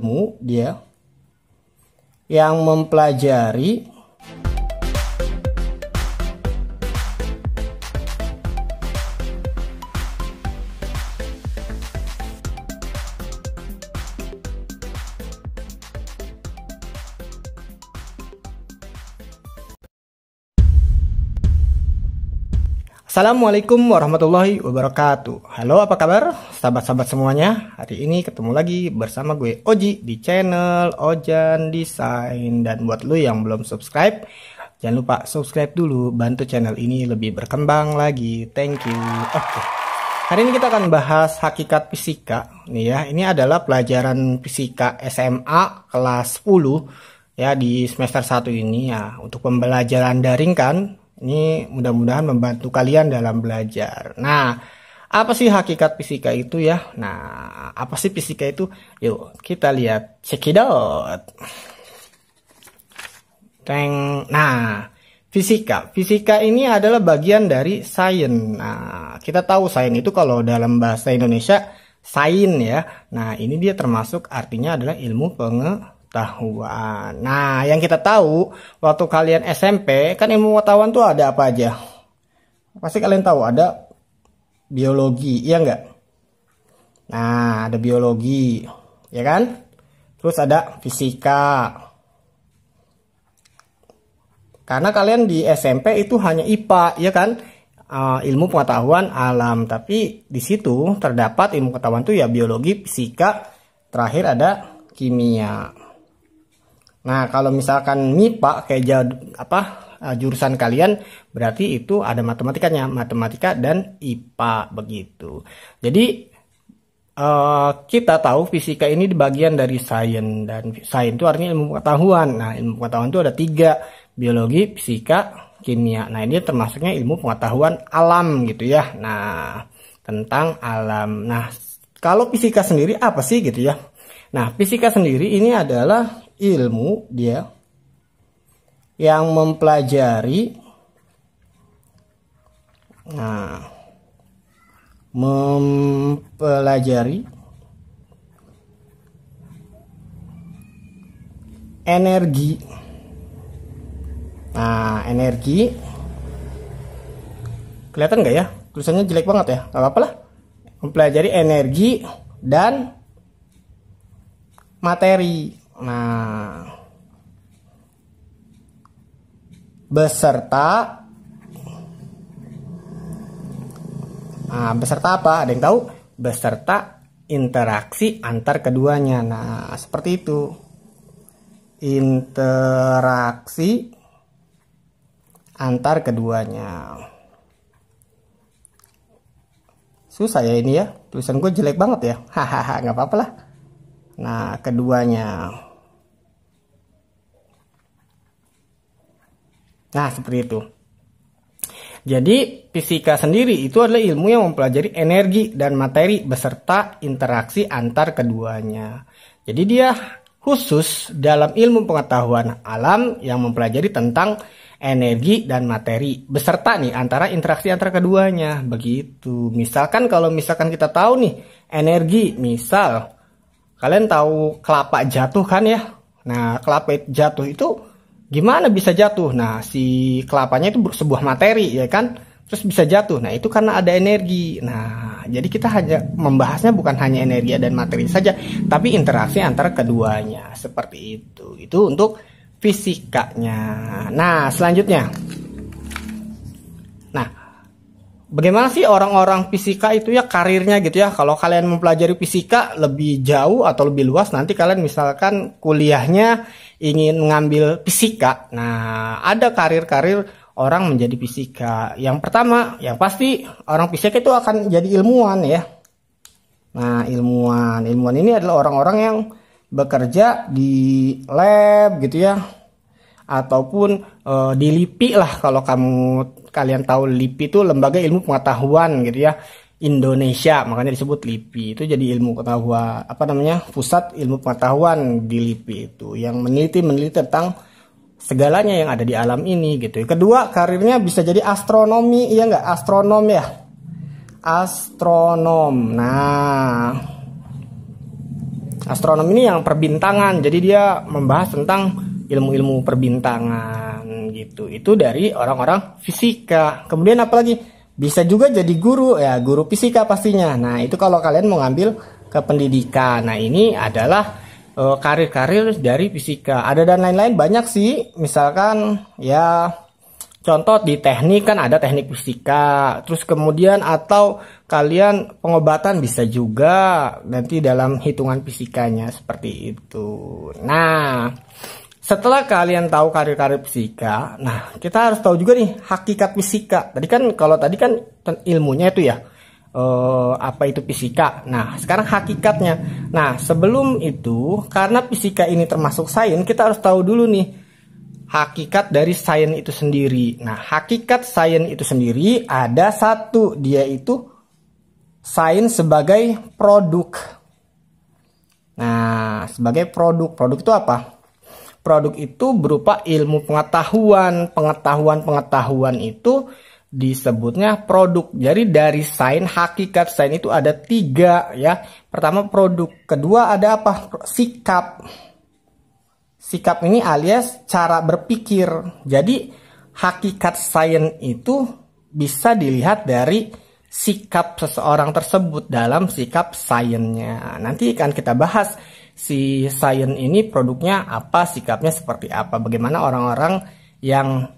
dia yang mempelajari Assalamualaikum warahmatullahi wabarakatuh. Halo, apa kabar sahabat-sahabat semuanya? Hari ini ketemu lagi bersama gue Oji di channel Ojan Design. Dan buat lo yang belum subscribe, jangan lupa subscribe dulu, bantu channel ini lebih berkembang lagi. Thank you. Oke. Hari ini kita akan bahas hakikat fisika. Nih ya, ini adalah pelajaran fisika SMA kelas 10 ya di semester 1 ini ya, untuk pembelajaran daring kan. Ini mudah-mudahan membantu kalian dalam belajar. Nah, apa sih hakikat fisika itu ya? Nah, apa sih fisika itu? Yuk, kita lihat. Check it out. Nah, fisika. Fisika ini adalah bagian dari sains. Nah, kita tahu sains itu kalau dalam bahasa Indonesia sains ya. Nah, ini dia termasuk artinya adalah ilmu pengetahuan. Nah, yang kita tahu waktu kalian SMP kan ilmu pengetahuan tuh ada apa aja? Pasti kalian tahu ada biologi, iya enggak? Nah, ada biologi, ya kan? Terus ada fisika. Karena kalian di SMP itu hanya IPA, ya kan? Ilmu pengetahuan alam, tapi di situ terdapat ilmu pengetahuan tuh ya biologi, fisika, terakhir ada kimia. Nah, kalau misalkan MIPA kayak jurusan kalian, berarti itu ada matematikanya, matematika dan IPA begitu. Jadi kita tahu fisika ini di bagian dari sains, dan sains itu artinya ilmu pengetahuan. Nah, ilmu pengetahuan itu ada 3, biologi, fisika, kimia. Nah, ini termasuknya ilmu pengetahuan alam gitu ya. Nah, tentang alam. Nah, kalau fisika sendiri apa sih gitu ya? Nah, fisika sendiri ini adalah ilmu dia yang mempelajari energi. Nah, energi kelihatan nggak ya? Tulisannya jelek banget ya, nggak apa-apa lah. Mempelajari energi dan materi. Nah, beserta apa? Ada yang tahu? Beserta interaksi antar keduanya. Nah, seperti itu. Interaksi antar keduanya. Susah ya ini ya. Tulisan gue jelek banget ya. Hahaha, nggak apa-apa lah. Nah, keduanya. Nah, seperti itu. Jadi, fisika sendiri itu adalah ilmu yang mempelajari energi dan materi beserta interaksi antar keduanya. Jadi, dia khusus dalam ilmu pengetahuan alam yang mempelajari tentang energi dan materi beserta nih antara interaksi antar keduanya. Begitu. Misalkan kalau kita tahu nih energi, misal kalian tahu kelapa jatuh kan ya? Nah, kelapa jatuh itu gimana bisa jatuh? Nah, si kelapanya itu sebuah materi ya kan? Terus bisa jatuh. Nah, itu karena ada energi. Nah, jadi kita hanya membahasnya bukan hanya energi dan materi saja, tapi interaksi antara keduanya. Seperti itu. Itu untuk fisikanya. Nah, selanjutnya. Nah, bagaimana sih orang-orang fisika itu ya karirnya gitu ya? Kalau kalian mempelajari fisika lebih jauh atau lebih luas, nanti kalian misalkan kuliahnya ingin mengambil fisika. Nah, ada karir-karir orang menjadi fisika. Yang pertama, yang pasti orang fisika itu akan jadi ilmuwan ya. Nah, ilmuwan ini adalah orang-orang yang bekerja di lab gitu ya. Ataupun di LIPI lah, kalau kalian tahu LIPI itu lembaga ilmu pengetahuan gitu ya Indonesia, makanya disebut LIPI. Itu jadi ilmu pengetahuan pusat ilmu pengetahuan di LIPI itu yang meneliti tentang segalanya yang ada di alam ini gitu. Kedua, karirnya bisa jadi astronomi, iya nggak? Astronom ya, astronom. Nah, Astronomi ini yang perbintangan, jadi dia membahas tentang ilmu-ilmu perbintangan gitu. Itu dari orang-orang fisika. Kemudian apalagi? Bisa juga jadi guru, ya guru fisika pastinya. Nah itu kalau kalian mau ngambil ke pendidikan. Nah ini adalah karir-karir dari fisika. Ada dan lain-lain banyak sih. Misalkan ya contoh di teknik kan ada teknik fisika. Terus kemudian atau kalian pengobatan bisa juga nanti dalam hitungan fisikanya seperti itu. Nah setelah kalian tahu karir-karir fisika, nah kita harus tahu juga nih hakikat fisika. Kalau tadi kan ilmunya itu ya, apa itu fisika. Nah sekarang hakikatnya. Nah sebelum itu, karena fisika ini termasuk sains, kita harus tahu dulu nih hakikat dari sains itu sendiri. Nah hakikat sains itu sendiri ada satu, dia itu sains sebagai produk. Nah sebagai produk itu apa? Produk itu berupa ilmu pengetahuan. Pengetahuan itu disebutnya produk. Jadi dari sains, hakikat sains itu ada 3 ya. Pertama produk. Kedua ada apa? Sikap. Sikap ini alias cara berpikir. Jadi hakikat sains itu bisa dilihat dari sikap seseorang tersebut dalam sikap sainsnya. Nanti akan kita bahas si sains ini produknya apa, sikapnya seperti apa, bagaimana orang-orang yang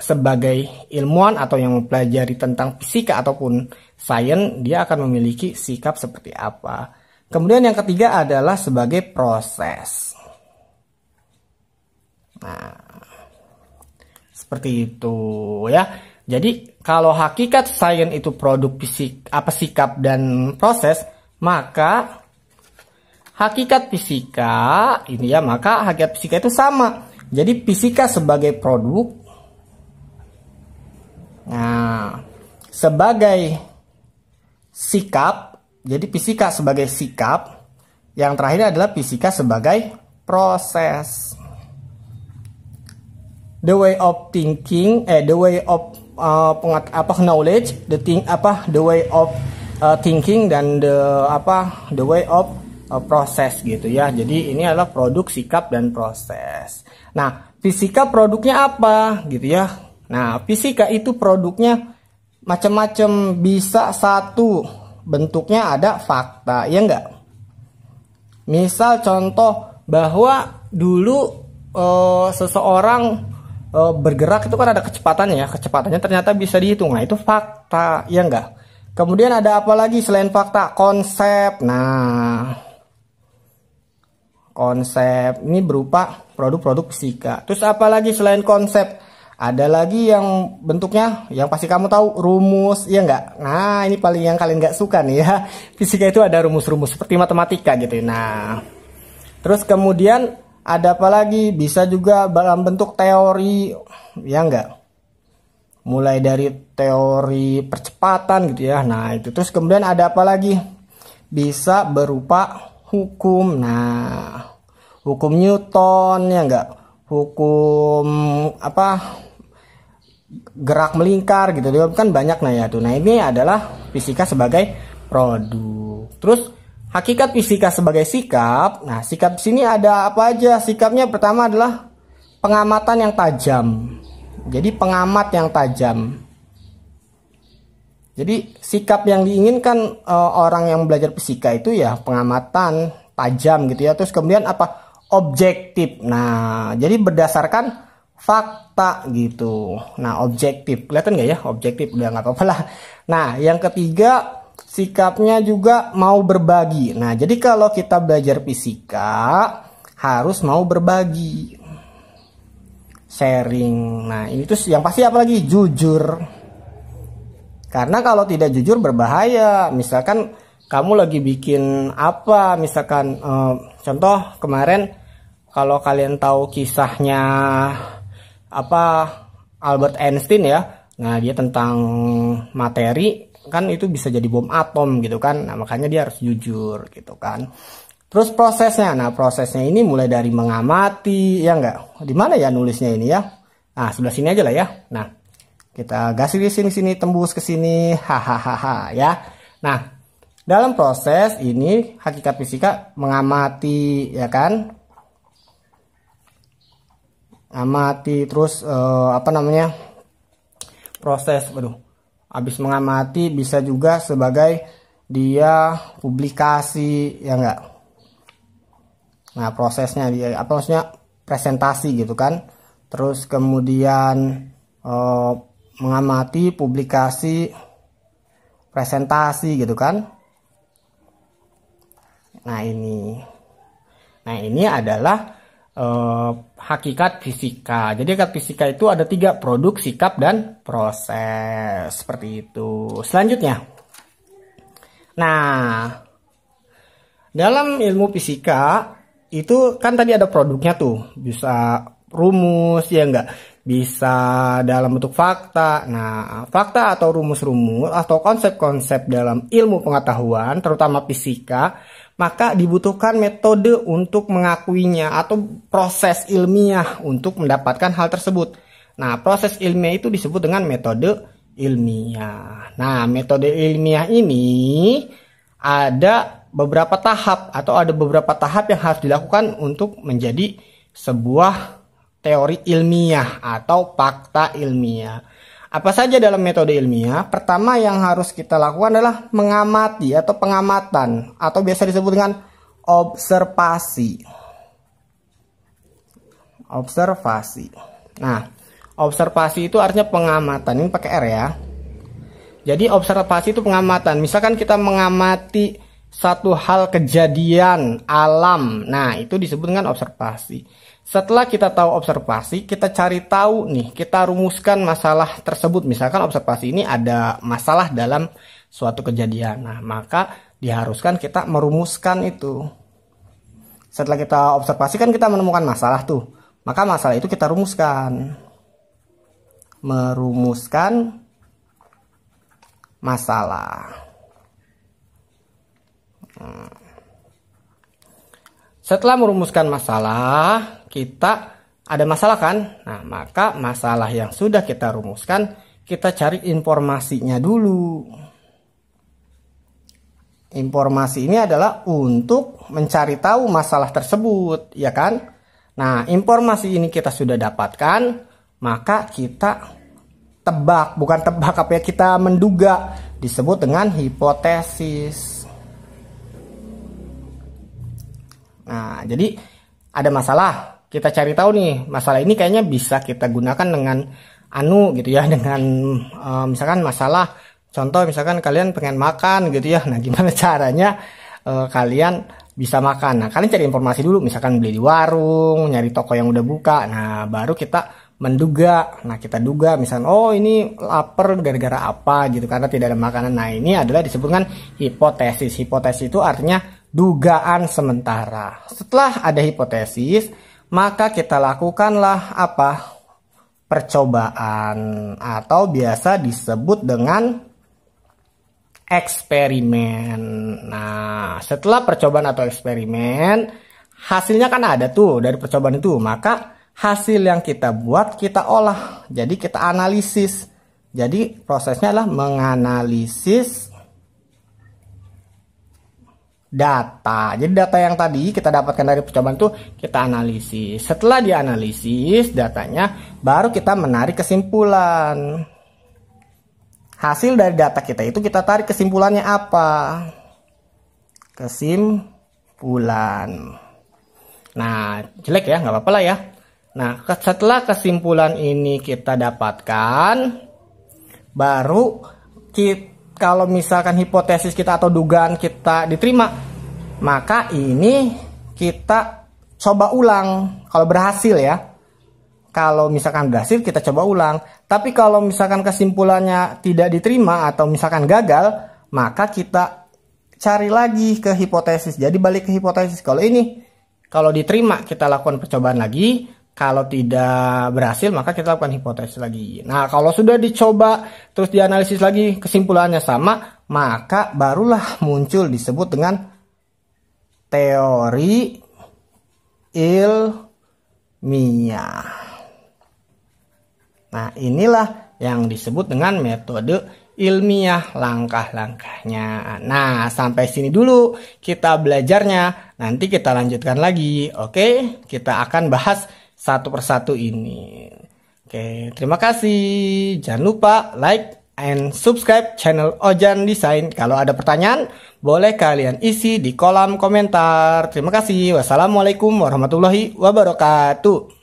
sebagai ilmuwan atau yang mempelajari tentang fisika ataupun sains, dia akan memiliki sikap seperti apa. Kemudian yang ketiga adalah sebagai proses. Nah, seperti itu ya. Jadi kalau hakikat sains itu produk sikap dan proses, maka hakikat fisika ini ya, maka hakikat fisika itu sama. Jadi fisika sebagai produk, nah sebagai sikap, jadi fisika sebagai sikap, yang terakhir adalah fisika sebagai proses. The way of thinking, the way of knowledge, the way of thinking dan the way of proses gitu ya. Jadi ini adalah produk, sikap, dan proses. Nah fisika produknya apa gitu ya. Nah fisika itu produknya macam-macam. Bisa satu bentuknya ada fakta, ya enggak. Misal contoh bahwa dulu seseorang bergerak itu kan ada kecepatannya ya. Kecepatannya ternyata bisa dihitung. Nah itu fakta, ya enggak. Kemudian ada apa lagi selain fakta? Konsep. Nah konsep ini berupa produk-produk fisika. Terus apa lagi selain konsep? Ada lagi yang bentuknya yang pasti kamu tahu, rumus, ya enggak? Nah ini paling yang kalian nggak suka nih ya. Fisika itu ada rumus-rumus seperti matematika gitu. Nah terus kemudian ada apa lagi? Bisa juga dalam bentuk teori, ya enggak? Mulai dari teori percepatan gitu ya. Nah itu. Terus kemudian ada apa lagi? Bisa berupa hukum. Nah hukum Newton, ya enggak, hukum gerak melingkar gitu kan banyak. Nah ya tuh. Nah ini adalah fisika sebagai produk. Terus hakikat fisika sebagai sikap. Nah sikap di sini ada apa aja? Sikapnya pertama adalah pengamatan yang tajam. Jadi pengamat yang tajam. Jadi sikap yang diinginkan orang yang belajar fisika itu ya pengamatan tajam gitu ya. Terus kemudian apa? Objektif. Nah jadi berdasarkan fakta gitu. Nah objektif. Kelihatan nggak ya? Objektif. Udah nggak apa-apa lah. Nah yang ketiga, sikapnya juga mau berbagi. Nah jadi kalau kita belajar fisika harus mau berbagi, sharing. Nah ini tuh yang pasti apa lagi? Jujur. Karena kalau tidak jujur berbahaya. Misalkan kamu lagi bikin apa, misalkan contoh kemarin kalau kalian tahu kisahnya Albert Einstein ya. Nah dia tentang materi kan, itu bisa jadi bom atom gitu kan. Nah makanya dia harus jujur gitu kan. Terus prosesnya. Nah prosesnya ini mulai dari mengamati, ya enggak. Di mana ya nulisnya ini ya? Nah sebelah sini aja lah ya. Nah kita gas di sini tembus ke sini, hahaha ya. Nah Dalam proses ini hakikat fisika mengamati, ya kan? Amati terus proses, habis mengamati bisa juga sebagai dia publikasi, ya enggak? Nah, prosesnya dia maksudnya presentasi gitu kan. Terus kemudian mengamati, publikasi, presentasi gitu kan. Nah ini adalah hakikat fisika. Jadi hakikat fisika itu ada 3, produk, sikap, dan proses. Seperti itu. Selanjutnya, nah dalam ilmu fisika itu kan tadi ada produknya tuh, bisa rumus, ya enggak, bisa dalam bentuk fakta. Nah, fakta atau rumus-rumus atau konsep-konsep dalam ilmu pengetahuan, terutama fisika, maka dibutuhkan metode untuk mengakuinya atau proses ilmiah untuk mendapatkan hal tersebut. Nah, proses ilmiah itu disebut dengan metode ilmiah. Nah, metode ilmiah ini ada beberapa tahap atau ada beberapa tahap yang harus dilakukan untuk menjadi sebuah teori ilmiah atau fakta ilmiah. Apa saja dalam metode ilmiah? Pertama yang harus kita lakukan adalah mengamati atau pengamatan, atau biasa disebut dengan observasi. Observasi. Nah, observasi itu artinya pengamatan. Ini pakai R ya. Jadi observasi itu pengamatan. Misalkan kita mengamati satu hal kejadian alam. Nah, itu disebut dengan observasi. Setelah kita tahu observasi, kita cari tahu nih, kita rumuskan masalah tersebut. Misalkan observasi ini ada masalah dalam suatu kejadian. Nah, maka diharuskan kita merumuskan itu. Setelah kita observasi kan kita menemukan masalah tuh. Maka masalah itu kita rumuskan. Merumuskan masalah. Setelah merumuskan masalah, kita ada masalah kan? Nah, maka masalah yang sudah kita rumuskan, kita cari informasinya dulu. Informasi ini adalah untuk mencari tahu masalah tersebut, ya kan? Nah, informasi ini kita sudah dapatkan, maka kita tebak, bukan tebak apa ya, kita menduga, disebut dengan hipotesis. Nah, jadi ada masalah, kita cari tahu nih, masalah ini kayaknya bisa kita gunakan dengan gitu ya, dengan misalkan masalah, contoh misalkan kalian pengen makan gitu ya. Nah, gimana caranya kalian bisa makan? Nah, kalian cari informasi dulu, misalkan beli di warung, nyari toko yang udah buka. Nah, baru kita menduga. Nah, kita duga misalkan, oh ini lapar gara-gara apa gitu, karena tidak ada makanan. Nah, ini adalah disebutkan hipotesis. Hipotesis itu artinya dugaan sementara. Setelah ada hipotesis, maka kita lakukanlah apa? Percobaan, atau biasa disebut dengan eksperimen. Nah, setelah percobaan atau eksperimen, hasilnya kan ada tuh dari percobaan itu. Maka hasil yang kita buat, kita olah. Jadi kita analisis. Jadi prosesnya adalah menganalisis data. Jadi data yang tadi kita dapatkan dari percobaan itu kita analisis. Setelah dianalisis datanya, baru kita menarik kesimpulan. Hasil dari data kita itu kita tarik kesimpulannya apa? Kesimpulan. Nah, jelek ya, nggak apa-apa lah ya. Nah, setelah kesimpulan ini kita dapatkan, baru kalau misalkan hipotesis kita atau dugaan kita diterima, maka ini kita coba ulang. Kalau berhasil ya. Kalau misalkan berhasil, kita coba ulang. Tapi kalau misalkan kesimpulannya tidak diterima atau misalkan gagal, maka kita cari lagi ke hipotesis. Jadi balik ke hipotesis. Kalau diterima, kita lakukan percobaan lagi. Kalau tidak berhasil, maka kita lakukan hipotesis lagi. Nah, kalau sudah dicoba, terus dianalisis lagi, kesimpulannya sama, maka barulah muncul disebut dengan teori ilmiah. Nah, inilah yang disebut dengan metode ilmiah langkah-langkahnya. Nah, sampai sini dulu kita belajarnya. Nanti kita lanjutkan lagi. Oke, kita akan bahas satu persatu ini. Oke, terima kasih. Jangan lupa like and subscribe channel Ojan Design. Kalau ada pertanyaan, boleh kalian isi di kolom komentar. Terima kasih. Wassalamualaikum warahmatullahi wabarakatuh.